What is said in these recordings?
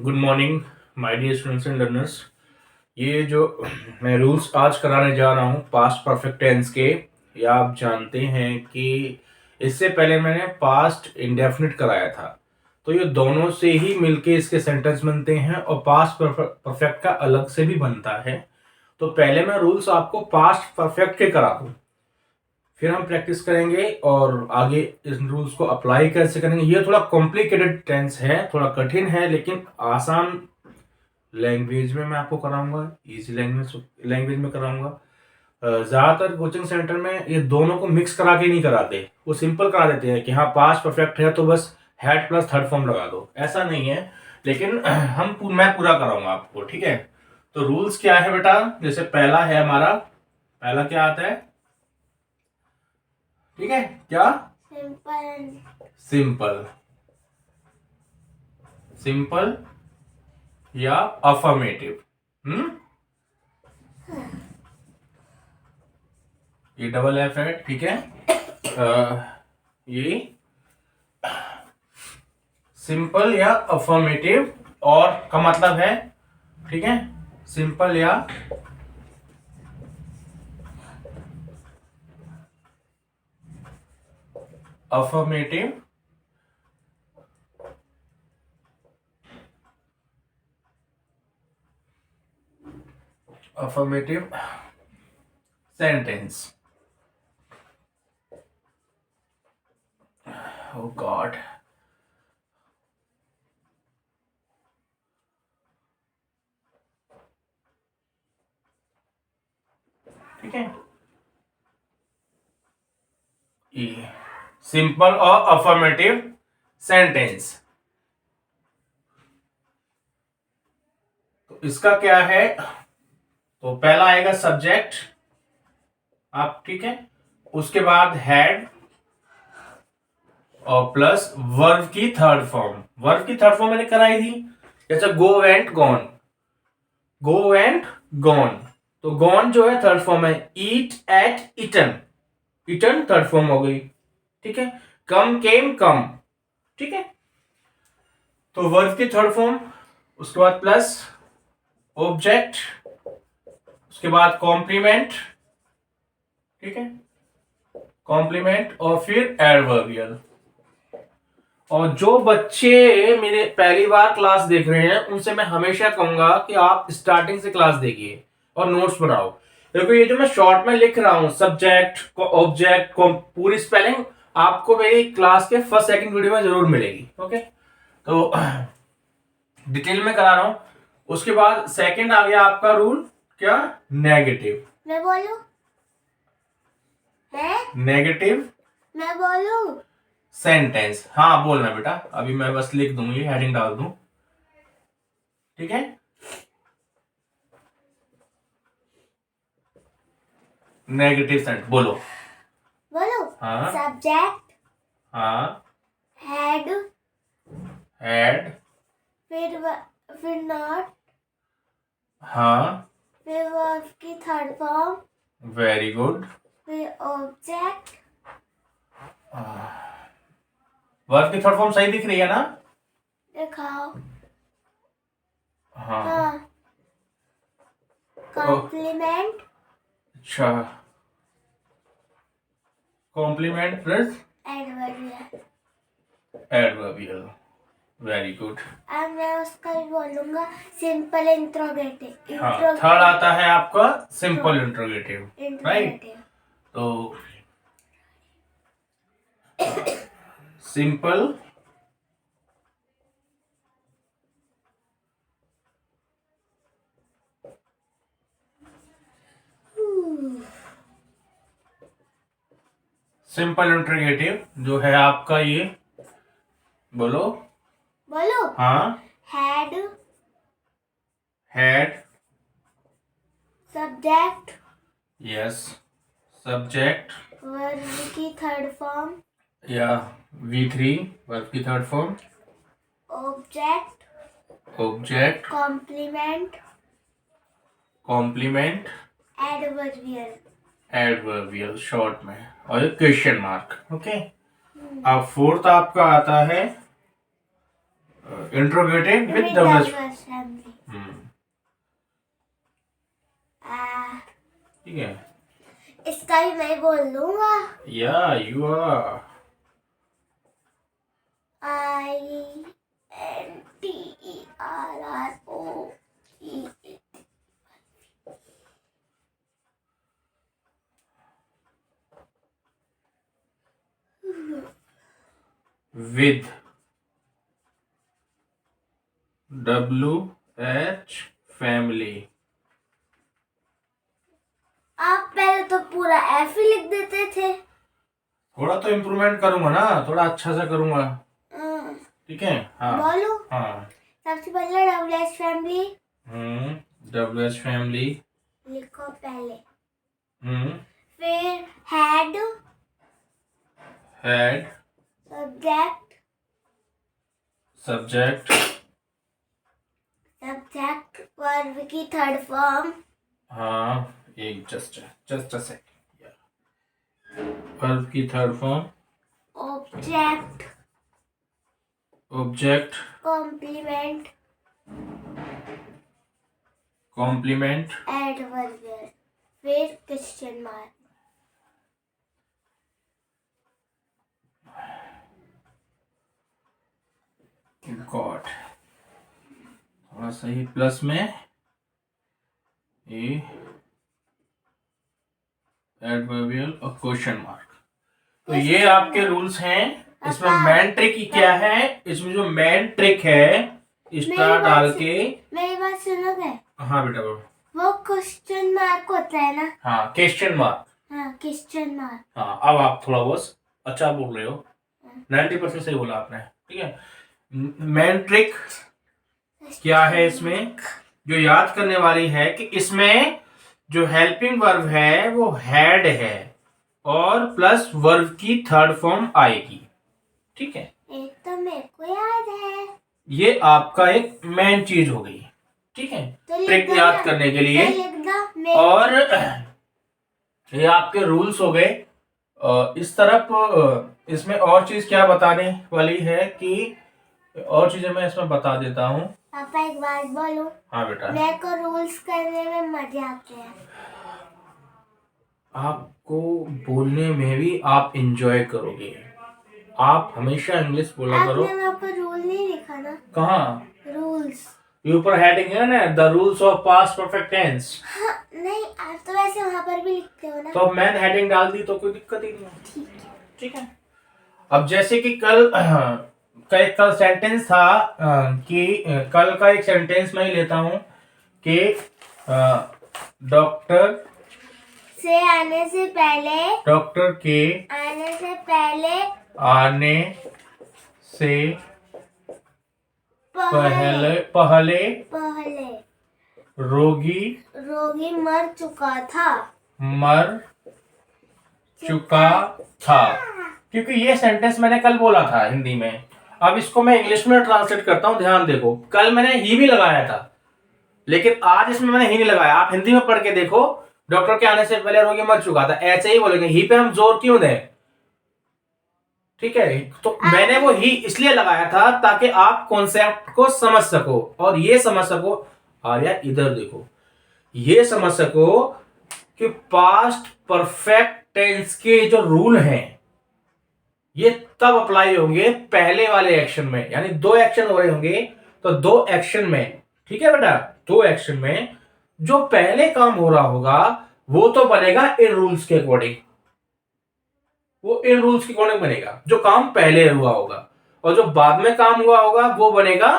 Good morning my dear students and learners. ये जो मैं रूल्स आज कराने जा रहा हूँ पास्ट परफेक्ट टेंस के, ये आप जानते हैं कि इससे पहले मैंने पास्ट इंडेफिनिट कराया था। तो ये दोनों से ही मिलके इसके सेंटेंस बनते हैं और पास्ट परफेक्ट का अलग से भी बनता है। तो पहले मैं रूल्स आपको पास्ट परफेक्ट के करा दूँ, फिर हम प्रैक्टिस करेंगे और आगे इस रूल्स को अप्लाई कैसे करेंगे। ये थोड़ा कॉम्प्लिकेटेड टेंस है, थोड़ा कठिन है, लेकिन आसान लैंग्वेज में मैं आपको कराऊंगा, इजी लैंग्वेज में कराऊंगा। ज़्यादातर कोचिंग सेंटर में ये दोनों को मिक्स करा के नहीं कराते, वो सिंपल करा देते हैं कि हाँ पास्ट परफेक्ट है तो बस हैड प्लस थर्ड फॉर्म लगा दो, ऐसा नहीं है। लेकिन मैं पूरा कराऊंगा आपको, ठीक है। तो रूल्स क्या है बेटा, जैसे पहला है हमारा, पहला क्या आता है, ठीक है, क्या? सिंपल। सिंपल, सिंपल या अफर्मेटिव। ये डबल एफ है, ठीक है। ये सिंपल या अफर्मेटिव और का मतलब है, ठीक है, सिंपल या अफर्मेटिव अफर्मेटिव सेंटेंस। ओ गॉड, ठीक है। ये सिंपल और अफर्मेटिव सेंटेंस। तो इसका क्या है, तो पहला आएगा सब्जेक्ट, आप ठीक है, उसके बाद हैड और प्लस वर्ब की थर्ड फॉर्म। वर्ब की थर्ड फॉर्म मैंने कराई थी, जैसे go went gone, go and gone. तो गॉन जो है थर्ड फॉर्म है, eat ate eaten, eaten third form हो गई, ठीक है। कम केम कम, ठीक है। तो वर्ब की थर्ड फॉर्म, उसके बाद प्लस ऑब्जेक्ट, उसके बाद कॉम्प्लीमेंट, ठीक है, कॉम्प्लीमेंट और फिर एडवर्बियल। और जो बच्चे मेरे पहली बार क्लास देख रहे हैं उनसे मैं हमेशा कहूंगा कि आप स्टार्टिंग से क्लास देखिए और नोट्स बनाओ, क्योंकि ये जो मैं शॉर्ट में लिख रहा हूं सब्जेक्ट ऑब्जेक्ट पूरी स्पेलिंग आपको मेरी क्लास के फर्स्ट सेकंड वीडियो में जरूर मिलेगी, ओके। तो डिटेल में करा रहा हूं। उसके बाद सेकंड आ गया आपका रूल, क्या? नेगेटिव। मैं बोलूं? नेगेटिव मैं बोलूं? सेंटेंस, हाँ बोलना बेटा, अभी मैं बस लिख दूं, ये हेडिंग डाल दूं, ठीक है। नेगेटिव सेंटेंस बोलो। बोलो? हाँ। सब्जेक्ट, हाँ, हैड, हैड, फिर नॉट, हाँ, फिर वर्ब की थर्ड फॉर्म, वेरी गुड, फिर ऑब्जेक्ट। वर्ब की थर्ड फॉर्म सही दिख रही है ना? दिखाओ। हाँ, कॉम्प्लीमेंट, अच्छा, complement plus adverbial, adverbial, very good. अब मैं उसका भी बोलूंगा सिंपल इंट्रोगेटिव। हाँ, थर्ड आता है आपका सिंपल इंट्रोगेटिव, राइट। तो सिंपल सिंपल इंट्रोगेटिव जो है आपका ये, बोलो बोलो। हाँ, had, had, subject, yes, subject, verb की थर्ड फॉर्म, या V3 वर्ब की third form, object, object, complement, complement, adverbial, adverbial short में, और एक क्वेश्चन मार्क, ओके। अब फोर्थ आपका आता है इंट्रोगेटेड विद डब्ल्यू ठीक है। इसका भी मैं बोल दूंगा। या you are INTERROGE with WH family। आप पहले तो पूरा F ही लिख देते थे। थोड़ा तो इम्प्रूवमेंट करूंगा ना, थोड़ा अच्छा सा करूंगा, ठीक है। हाँ बोलो। हाँ, सबसे पहले WH फैमिली। WH फैमिली लिखो पहले। फिर हेड सब्जेक्ट वर्ब की थर्ड फॉर्म। हाँ, एक जस्ट अ सेकंड, वर्ब की third form object complement adverbial, फिर क्वेश्चन मार्क। गॉड, थोड़ा सही प्लस में ए एडवर्बियल और क्वेश्चन मार्क। तो ये आपके रूल्स हैं। इसमें मेन ट्रिक क्या है, इसमें जो मेन ट्रिक है स्टार डाल के। मेरी बात सुनोगे? हाँ बेटा बोलो। वो क्वेश्चन मार्क होता है ना? हाँ, क्वेश्चन मार्क। हाँ, क्वेश्चन मार्क। हाँ, अब आप थोड़ा बहुत अच्छा बोल रहे हो, 90% सही बोला आपने, ठीक है। मेन ट्रिक क्या है इसमें, जो याद करने वाली है कि इसमें जो हेल्पिंग वर्ब है वो हैड है और प्लस वर्ब की थर्ड फॉर्म आएगी, ठीक है। एक तो मेरे को याद है। ये आपका एक मेन चीज हो गई, ठीक है, तो ट्रिक याद करने के लिए। और ये आपके रूल्स हो गए। इस तरफ इसमें और चीज क्या बताने वाली है कि और चीजें मैं इसमें बता देता हूँ। पापा एक बात बोलो। हाँ बेटा। मेरे को रूल्स करने में मजा आते हैं। आपको बोलने में भी आप एंजॉय करोगे। आप हमेशा इंग्लिश बोला करो। आपने वहाँ पर रूल नहीं लिखा ना? कहाँ? रूल्स ऊपर हेडिंग है ना, the rules of past perfect tense. हाँ, नहीं आप तो वैसे वहाँ पर भी लिखते हो ना। तो अब मैंने हेडिंग डाल दी तो कोई दिक्कत ही नहीं है। ठीक है, ठीक है। अब जैसे कि कल सेंटेंस था कि कल का एक सेंटेंस मैं ही लेता हूँ कि डॉक्टर से आने से पहले, डॉक्टर के आने से पहले, आने से पहले रोगी मर चुका था। क्योंकि ये सेंटेंस मैंने कल बोला था हिंदी में। अब इसको मैं इंग्लिश में ट्रांसलेट करता हूँ, ध्यान देखो। कल मैंने ही भी लगाया था, लेकिन आज इसमें मैंने ही नहीं लगाया। आप हिंदी में पढ़ के देखो, डॉक्टर के आने से पहले रोगी मर चुका था, ऐसे ही बोलेंगे। ही पे हम जोर क्यों दें, ठीक है। तो मैंने वो ही इसलिए लगाया था ताकि आप कॉन्सेप्ट को समझ सको और ये समझ सको। आर्या इधर देखो, ये समझ सको कि पास्ट परफेक्ट टेंस के जो रूल हैं ये तब अप्लाई होंगे पहले वाले एक्शन में, यानी दो एक्शन हो रहे होंगे तो दो एक्शन में, ठीक है बेटा, दो एक्शन में जो पहले काम हो रहा होगा वो तो बनेगा इन रूल्स के अकॉर्डिंग। वो इन रूल्स के अकॉर्डिंग बनेगा जो काम पहले हुआ होगा, और जो बाद में काम हुआ होगा वो बनेगा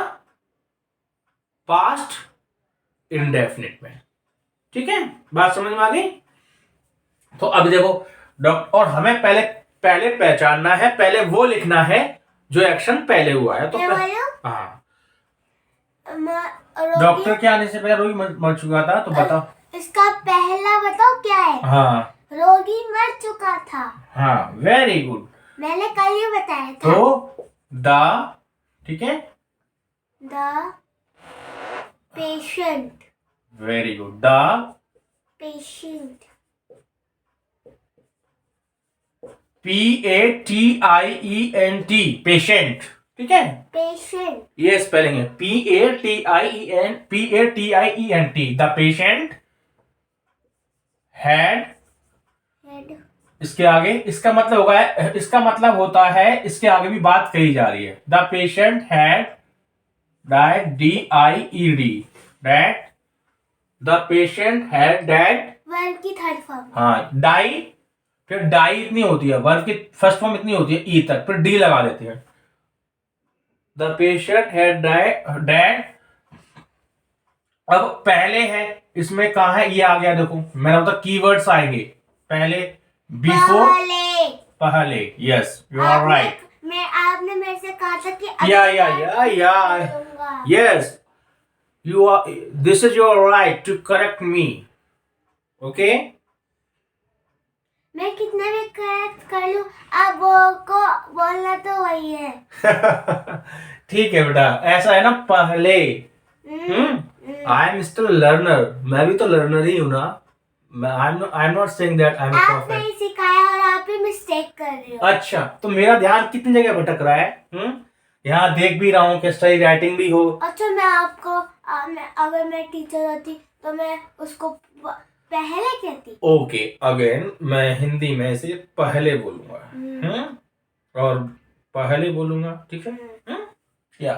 पास्ट इंडेफिनिट में, ठीक है। बात समझ में आ गई? तो अब देखो डॉक्टर, और हमें पहले पहचानना है, पहले वो लिखना है जो एक्शन पहले हुआ है। तो हाँ, डॉक्टर के आने से पहले रोगी मर चुका था, तो बताओ इसका पहला बताओ क्या है? हाँ, रोगी मर चुका था। हाँ, वेरी गुड, मैंने कल ही बताया था। तो द, ठीक है, the patient, very good, the patient, PATIENT, patient, ठीक है, पेशेंट, ये स्पेलिंग है PATIENT। The patient had, head, इसके आगे इसका मतलब होता है इसके आगे भी बात कही जा रही है। The patient had died, DIED, that, the patient had dad. Verb की थर्ड फॉर्म, हाँ, डाई, फिर डाई इतनी होती है, वर्ब की फर्स्ट फॉर्म इतनी होती है ई तक, फिर डी लगा देते हैं। द पेशेंट हैड डैड, अब पहले है, इसमें कहा है, ये आ गया, देखो मैंने बोला कीवर्ड्स आएंगे पहले, बिफोर, पहले, यस यू आर राइट। आपने मेरे से कहा था कि yes you are, this is your right to correct me, okay. मैं कितना भी करेक्ट कर लूं, आप को बोलना तो वही है। ठीक है बेटा, ऐसा है ना, पहले। आई एम स्टिल लर्नर, मैं भी तो लर्नर ही हूं ना। I am not saying that I am आपने ही सिखाया और आप ही मिस्टेक कर रहे हो। अच्छा, तो मेरा ध्यान कितनी जगह भटक रहा है। यहाँ देख भी रहा हूँ कि स्टडी राइटिंग भी हो। अच्छा, मैं आपको अगर मैं टीचर होती तो मैं उसको पहले कहती। ओके, अगेन मैं हिंदी में इसे पहले बोलूंगा, और पहले बोलूंगा, ठीक है। या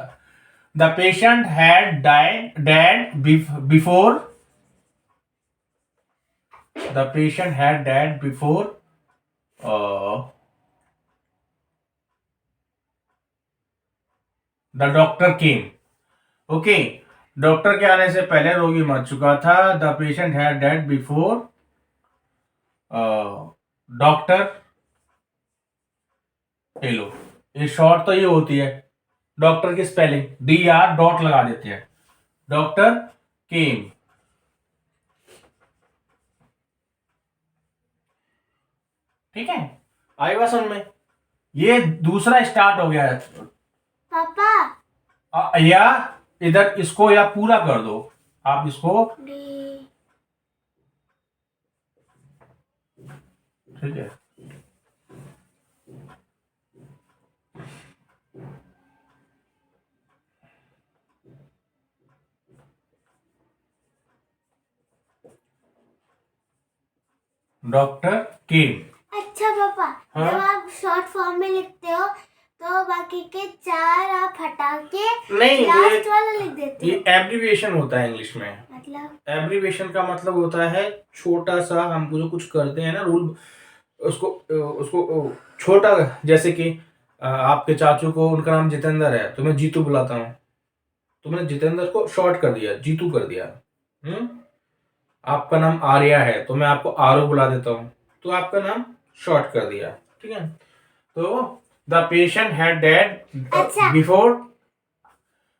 the patient had died before, the patient had died before the doctor came, okay. Doctor के आने से पहले रोगी मर चुका था। The patient had died before doctor, hello, ये शॉर्ट तो ये होती है, डॉक्टर की स्पेलिंग DR डॉट लगा देते हैं, डॉक्टर केम, ठीक है। आई बात समझ में, ये दूसरा स्टार्ट हो गया है पापा। या इधर इसको या पूरा कर दो आप इसको, ठीक है। डॉक्टर केम। अच्छा पापा, हाँ? जब आप शॉर्ट फॉर्म में लिखते हो तो बाकी के 4 आप हटा के नहीं, लास्ट वाला लिख देते ये हो। एब्रीविएशन होता है इंग्लिश में। मतलब एब्रीविएशन का मतलब होता है छोटा सा, हम जो कुछ करते हैं ना रूल, उसको छोटा, जैसे कि आपके चाचू को, उनका नाम जितेंद्र है तो मैं जीतू बुलाता हूँ, तो मैंने जितेंद्र को शॉर्ट कर दिया, जीतू कर दिया। आपका नाम आर्या है तो मैं आपको आरो बुला देता हूँ, तो आपका नाम शॉर्ट कर दिया, ठीक है। तो the patient had dead before,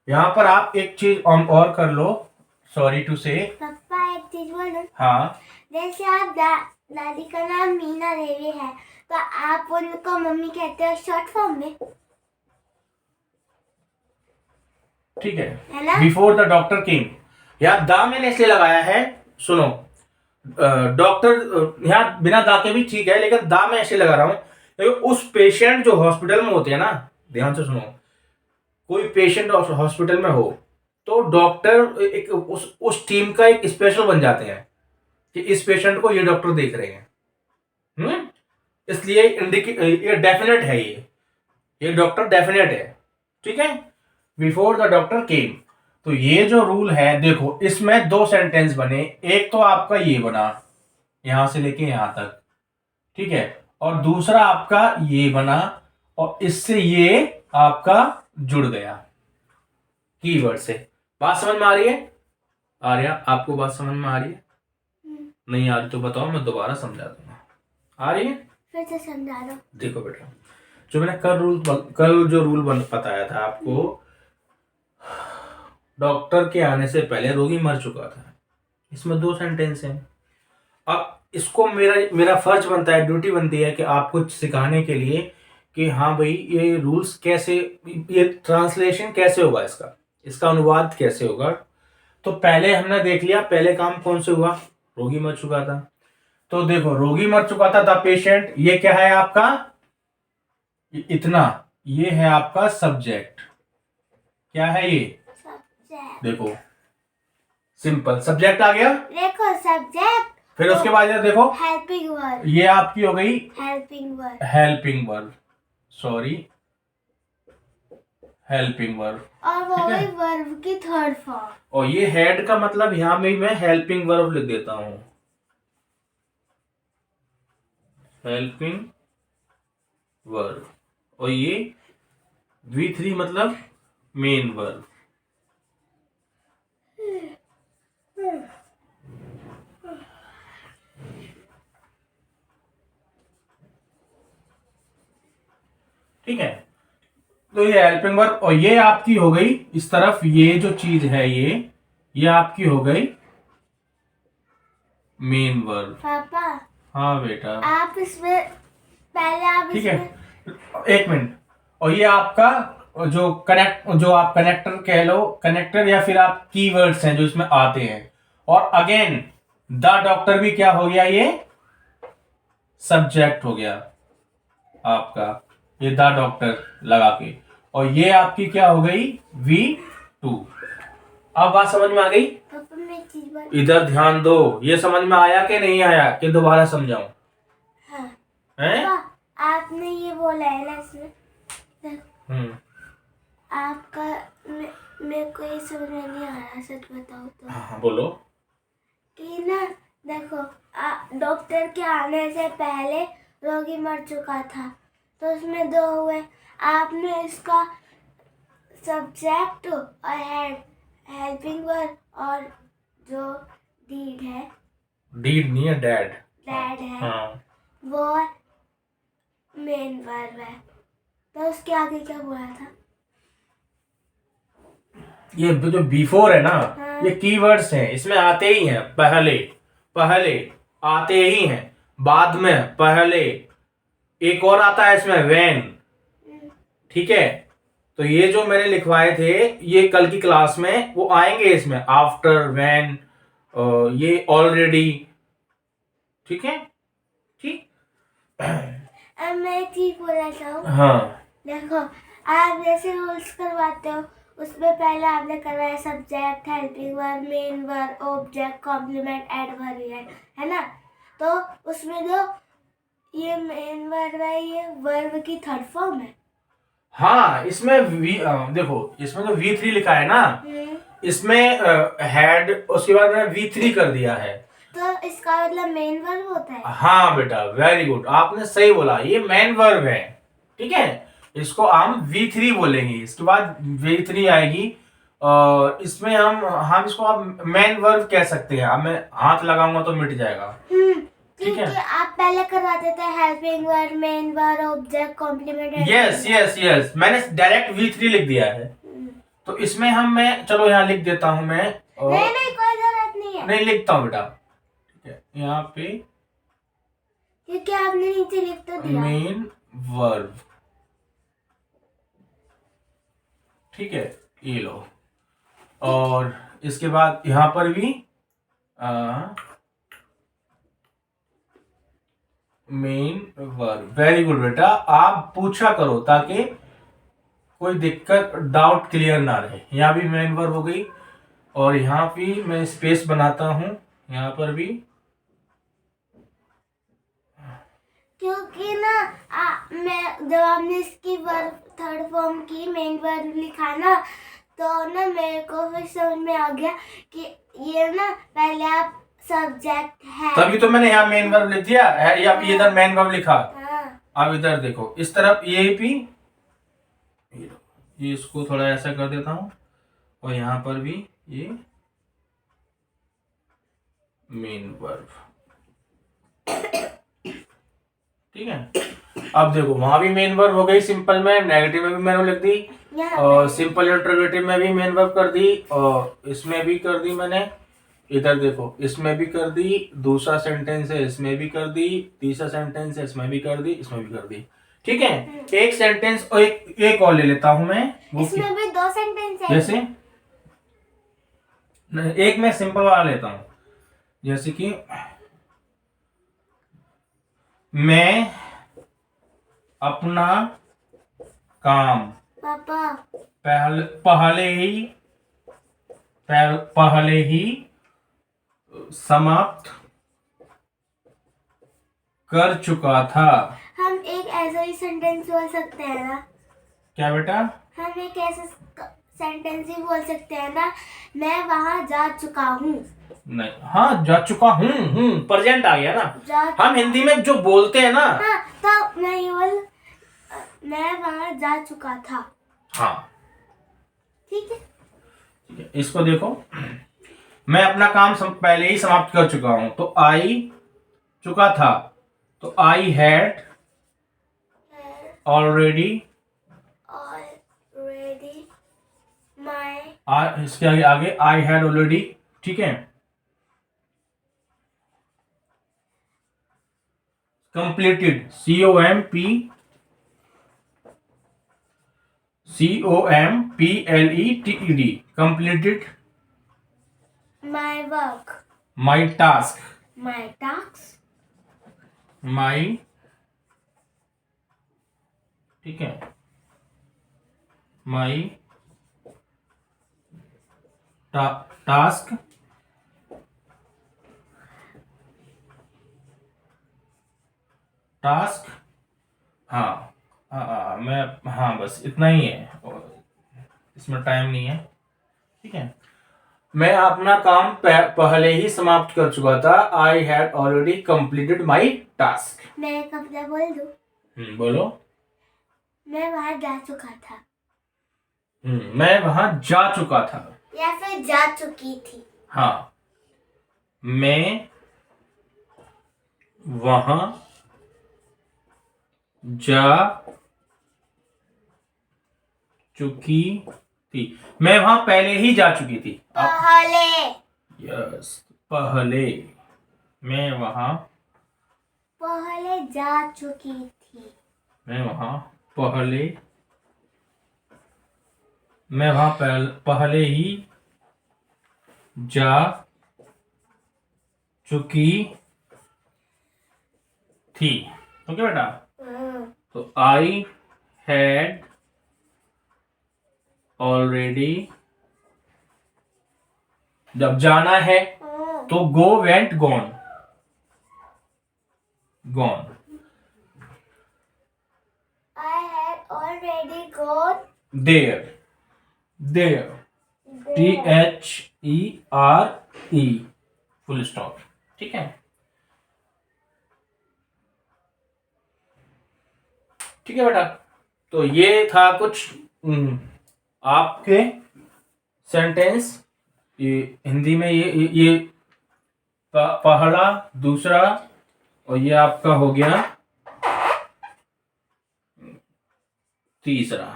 यहाँ पर आप एक चीज और कर लो, सॉरी टू से। पापा एक चीज बोलो। हाँ, जैसे आप दादी का नाम मीना देवी है तो आप उनको मम्मी कहते हो शॉर्ट फॉर्म में, ठीक है ना? बिफोर द डॉक्टर केम, यहाँ दा मैंने इसलिए लगाया है, सुनो, डॉक्टर यहाँ बिना दा के भी ठीक है, लेकिन दा मैं ऐसे लगा रहा हूँ क्योंकि उस पेशेंट जो हॉस्पिटल में होते हैं ना, ध्यान से सुनो, कोई पेशेंट हॉस्पिटल में हो तो डॉक्टर एक उस टीम का एक स्पेशल बन जाते हैं कि इस पेशेंट को ये डॉक्टर देख रहे हैं। इसलिए ये डेफिनेट है, ये डॉक्टर डेफिनेट है, ठीक है। बिफोर द डॉक्टर केम, तो ये जो रूल है, देखो इसमें 2 सेंटेंस बने, एक तो आपका ये बना यहां से लेके यहां तक, ठीक है, और दूसरा आपका ये बना, और इससे ये आपका जुड़ गया कीवर्ड से। बात समझ में आ रही है आर्या? आपको बात समझ में आ रही है? नहीं आ रही तो बताओ, मैं दोबारा समझा दूंगा। आ रही है? फिर से समझा दो। देखो बेटा, जो मैंने कल जो रूल बताया था आपको, डॉक्टर के आने से पहले रोगी मर चुका था, इसमें 2 सेंटेंस हैं। अब इसको मेरा फर्ज बनता है, ड्यूटी बनती है कि आपको सिखाने के लिए कि हाँ भाई ये रूल्स कैसे, ये ट्रांसलेशन कैसे होगा, इसका अनुवाद कैसे होगा। तो पहले हमने देख लिया, पहले काम कौन से हुआ, रोगी मर चुका था। तो देखो रोगी मर चुका था, द पेशेंट, ये क्या है आपका, इतना, ये है आपका सब्जेक्ट। क्या है ये? सब्जेक्ट। देखो सिंपल सब्जेक्ट आ गया। देखो सब्जेक्ट। फिर उसके बाद ये देखो हेल्पिंग वर्ब। ये आपकी हो गई helping verb. Helping verb, sorry helping verb. और वो ठीक है। गई वर्ब की थर्ड फॉर्म। और ये हेड का मतलब यहाँ में मैं हेल्पिंग वर्ब लिख देता हूँ, हेल्पिंग वर्ब। और ये V3 मतलब मेन वर्ब। ठीक है, तो ये हेल्पिंग वर्ब और ये आपकी हो गई इस तरफ, ये जो चीज है ये आपकी हो गई मेन वर्ब। पापा हाँ बेटा। आप इसमें पहले आप ठीक इसमें है, एक मिनट। और ये आपका जो आप कनेक्टर कह लो, कनेक्टर या फिर आप कीवर्ड्स हैं जो इसमें आते हैं। और अगेन द डॉक्टर भी क्या हो गया, ये सब्जेक्ट हो गया आपका, ये द डॉक्टर लगा के। और ये आपकी क्या हो गई V2। अब बात समझ में आ गई? पापा मैं एक चीज बात। इधर ध्यान दो, ये समझ में आया कि नहीं आया कि दोबारा समझाऊं? हाँ हैं? पापा आपने ये बोला है ना इसमें, आपका मेरे को ये समझ में नहीं आ रहा सच बताओ तो। हाँ बोलो। कि ना देखो डॉक्टर के आने से पहले रोगी मर चुका था, तो उसमें दो हुए। आपने इसका सब्जेक्ट और हेल्पिंग वर्ब और जो डीड है, डीड नहीं है, डैड। डैड है, हाँ। वो मेन वर्ब है। तो उसके आगे क्या बोला था? ये जो बिफोर है ना, हाँ। ये कीवर्ड्स हैं, इसमें आते ही हैं पहले, पहले आते ही हैं, बाद में, पहले। एक और आता है इसमें व्हेन। ठीक है, तो ये जो मैंने लिखवाए थे ये कल की क्लास में वो आएंगे इसमें, आफ्टर, व्हेन, ये ऑलरेडी। ठीक है, ठीक। अब मैं एक चीज बोलना चाहूँ। हाँ देखो आप जैसे रूल्स करवाते हो उसमें पहले आपने करवाया subject, helping verb, main verb, object, complement, adverb, है ना? तो उसमें जो ये मेन वर्ब है ये वर्ब की थर्ड फॉर्म है। हाँ, इसमें देखो इसमें जो V3 लिखा है ना, इसमें हेड उसके बाद मैंने V3 कर दिया है, तो इसका मतलब मेन वर्ब होता है। हाँ बेटा, वेरी गुड, आपने सही बोला, ये मेन वर्ब है। ठीक है, इसको हम V3 बोलेंगे, इसके बाद V3 आएगी। और इसमें हम इसको आप मेन वर्ब कह सकते हैं। अब मैं हाथ लगाऊंगा तो मिट जाएगा। ठीक है, क्योंकि आप पहले करवाते थे helping verb, main verb, object, complement. Yes yes yes, मैंने डायरेक्ट V3 लिख दिया है। तो इसमें मैं चलो यहाँ लिख देता हूं मैं। नहीं कोई जरूरत नहीं है। नहीं लिखता हूँ बेटा। ठीक है, यहाँ पे क्योंकि आपने नीचे लिख तो दिया मेन वर्ब। ठीक है, ये लो। और इसके बाद यहाँ पर भी मेन वर्ब। वेरी गुड बेटा, आप पूछा करो ताकि कोई दिक्कत, डाउट क्लियर ना रहे। यहाँ भी मेन वर्ब हो गई। और यहाँ भी मैं स्पेस बनाता हूँ, यहाँ पर भी, क्योंकि ना मैं जब आपने इसकी वर्ब थर्ड फॉर्म की मेन वर्ब लिखा ना, तो ना मेरे को फिर समझ में आ गया कि ये ना पहले आप सब्जेक्ट है, तभी तो मैंने यहाँ मेन वर्ब लिख दिया है, या इधर मेन वर्ब लिखा। हाँ। अब इधर देखो, इस तरफ ये भी, ये इसको थोड़ा ऐसा कर देता हूँ। और यहाँ पर भी ये मेन वर्ब। ठीक है, अब देखो वहां भी मेन वर्ब हो गई, सिंपल में, नेगेटिव में भी मैंने लिख दी, और सिंपल इंटरोगेटिव में भी मेन वर्ब कर दी, और इसमें भी कर दी मैंने। इधर देखो इसमें भी कर दी, दूसरा सेंटेंस है इसमें भी कर दी, तीसरा सेंटेंस है इसमें भी कर दी, इसमें भी कर दी। ठीक है, एक सेंटेंस और एक और ले लेता हूं मैं, इसमें भी दो सेंटेंस है। जैसे एक मैं सिंपल वाला लेता हूं, जैसे कि मैं अपना काम पापा पहले ही समाप्त कर चुका था। हम एक ऐसा ही सेंटेंस बोल सकते हैं ना, क्या बेटा? हम एक ऐसा सेंटेंस ही बोल सकते हैं ना, मैं वहां जा चुका हूँ। नहीं, हाँ जा चुका हूँ, प्रेजेंट आ गया ना। हम हिंदी में जो बोलते हैं ना, हाँ, तो मैं ये बोल, मैं वहां जा चुका था। हाँ ठीक है। ठीक है। इसको देखो, मैं अपना काम पहले ही समाप्त कर चुका हूं, तो आई चुका था, तो I had already, already my, इसके आगे आगे आई हैड ऑलरेडी, ठीक है। Completed, COMPLETED, completed my work, my task, my task, my, ठीक है, माई टास्क, टास्क, हाँ मैं, हाँ बस इतना ही है, इसमें टाइम नहीं है, ठीक है। मैं अपना काम पहले ही समाप्त कर चुका था, आई had already completed my task. मैं एक कविता बोल दूं? बोलो। मैं वहां जा चुका था, मैं वहां जा चुका था, या फिर जा चुकी थी। हाँ, मैं वहां जा चुकी थी, मैं वहां पहले ही जा चुकी थी। पहले, यस, पहले, मैं वहां पहले जा चुकी थी, मैं वहां पहले पहले ही जा चुकी थी। ओके बेटा, तो आई हैड ऑलरेडी, जब जाना है तो go, went, gone, gone. I had already gone there, there, THERE, full stop, ठीक है। ठीक है बेटा, तो ये था कुछ आपके सेंटेंस, ये हिंदी में, ये पहला, दूसरा, और ये आपका हो गया तीसरा।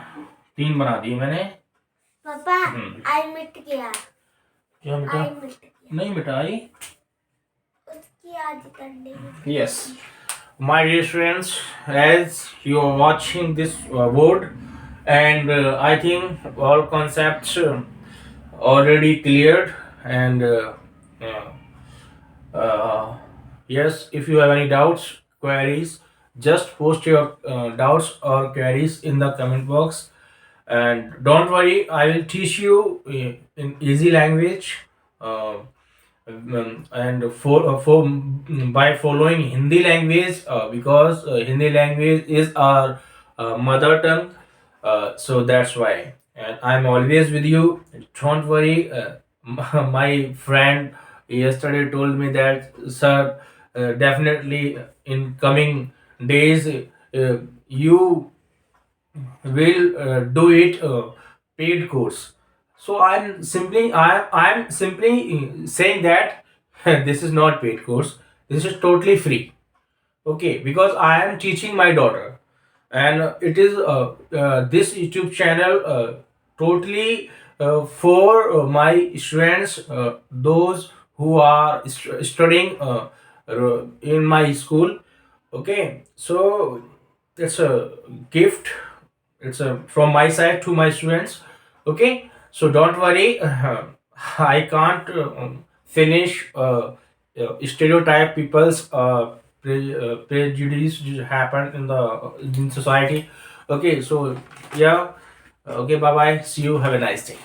3 बना दिए मैंने। पापा, आई मिट गया। क्या बेटा? आई मिट गया, नहीं मिटाई, उसकी याद करने में। yes, my dear students, as you are watching this board, and I think all concepts already cleared, and yes, if you have any doubts, queries, just post your doubts or queries in the comment box, and don't worry, I will teach you in easy language, and for by following Hindi language, because Hindi language is our mother tongue, so that's why, and I'm always with you, don't worry. My friend yesterday told me that, sir, definitely in coming days you will do it paid course. So I'm simply saying that this is not paid course, this is totally free, okay, because I am teaching my daughter, and it is this YouTube channel totally for my students, those who are studying in my school, okay. So it's a gift, it's a from my side to my students, okay. So don't worry, I can't finish stereotype people's prejudice which happen in society, Okay, so yeah, okay, bye bye, see you, have a nice day.